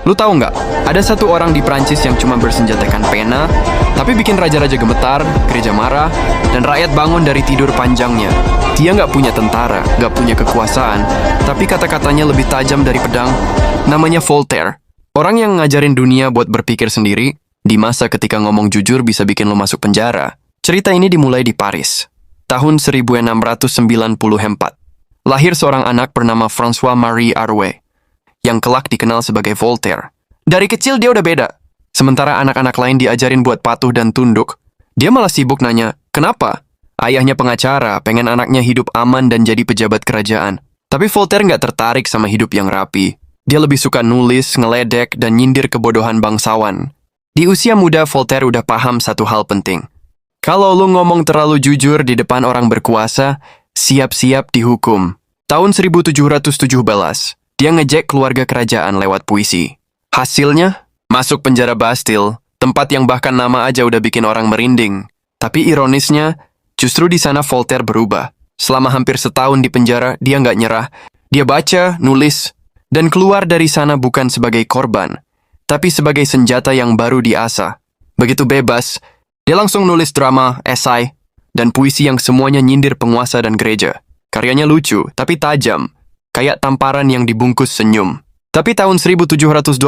Lu tahu nggak? Ada satu orang di Prancis yang cuma bersenjatakan pena, tapi bikin raja-raja gemetar, gereja marah, dan rakyat bangun dari tidur panjangnya. Dia nggak punya tentara, nggak punya kekuasaan, tapi kata-katanya lebih tajam dari pedang. Namanya Voltaire. Orang yang ngajarin dunia buat berpikir sendiri, di masa ketika ngomong jujur bisa bikin lo masuk penjara. Cerita ini dimulai di Paris, tahun 1694. Lahir seorang anak bernama François-Marie Arouet, yang kelak dikenal sebagai Voltaire. Dari kecil dia udah beda. Sementara anak-anak lain diajarin buat patuh dan tunduk, dia malah sibuk nanya, kenapa? Ayahnya pengacara, pengen anaknya hidup aman dan jadi pejabat kerajaan. Tapi Voltaire nggak tertarik sama hidup yang rapi. Dia lebih suka nulis, ngeledek, dan nyindir kebodohan bangsawan. Di usia muda, Voltaire udah paham satu hal penting. Kalau lu ngomong terlalu jujur di depan orang berkuasa, siap-siap dihukum. Tahun 1717, dia ngejek keluarga kerajaan lewat puisi. Hasilnya, masuk penjara Bastille, tempat yang bahkan nama aja udah bikin orang merinding. Tapi ironisnya, justru di sana Voltaire berubah. Selama hampir setahun di penjara, dia nggak nyerah. Dia baca, nulis, dan keluar dari sana bukan sebagai korban, tapi sebagai senjata yang baru diasah. Begitu bebas, dia langsung nulis drama, esai, dan puisi yang semuanya nyindir penguasa dan gereja. Karyanya lucu, tapi tajam, kayak tamparan yang dibungkus senyum. Tapi tahun 1726,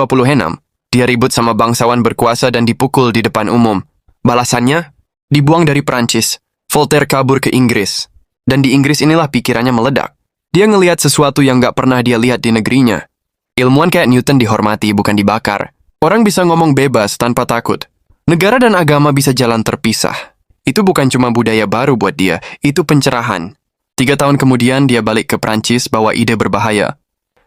dia ribut sama bangsawan berkuasa dan dipukul di depan umum. Balasannya, dibuang dari Prancis. Voltaire kabur ke Inggris. Dan di Inggris inilah pikirannya meledak. Dia ngelihat sesuatu yang gak pernah dia lihat di negerinya. Ilmuwan kayak Newton dihormati, bukan dibakar. Orang bisa ngomong bebas tanpa takut. Negara dan agama bisa jalan terpisah. Itu bukan cuma budaya baru buat dia, itu pencerahan. 3 tahun kemudian dia balik ke Prancis bawa ide berbahaya.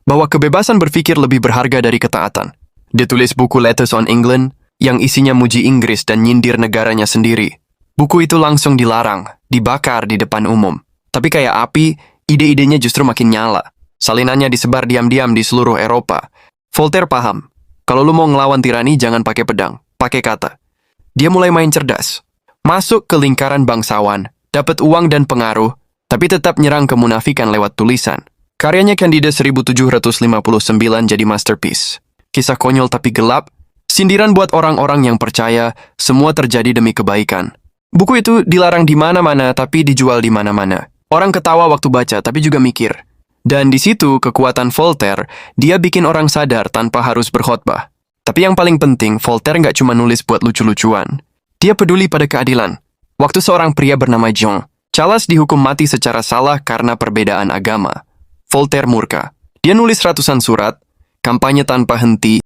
Bahwa kebebasan berpikir lebih berharga dari ketaatan. Dia tulis buku Letters on England yang isinya muji Inggris dan nyindir negaranya sendiri. Buku itu langsung dilarang, dibakar di depan umum. Tapi kayak api, ide-idenya justru makin nyala. Salinannya disebar diam-diam di seluruh Eropa. Voltaire paham, kalau lu mau ngelawan tirani jangan pakai pedang, pakai kata. Dia mulai main cerdas. Masuk ke lingkaran bangsawan, dapat uang dan pengaruh, tapi tetap nyerang kemunafikan lewat tulisan. Karyanya Candide 1759 jadi masterpiece. Kisah konyol tapi gelap, sindiran buat orang-orang yang percaya semua terjadi demi kebaikan. Buku itu dilarang di mana-mana tapi dijual di mana-mana. Orang ketawa waktu baca tapi juga mikir. Dan di situ kekuatan Voltaire, dia bikin orang sadar tanpa harus berkhotbah. Tapi yang paling penting, Voltaire nggak cuma nulis buat lucu-lucuan. Dia peduli pada keadilan. Waktu seorang pria bernama Jean Calas dihukum mati secara salah karena perbedaan agama, Voltaire murka. Dia nulis ratusan surat, kampanye tanpa henti,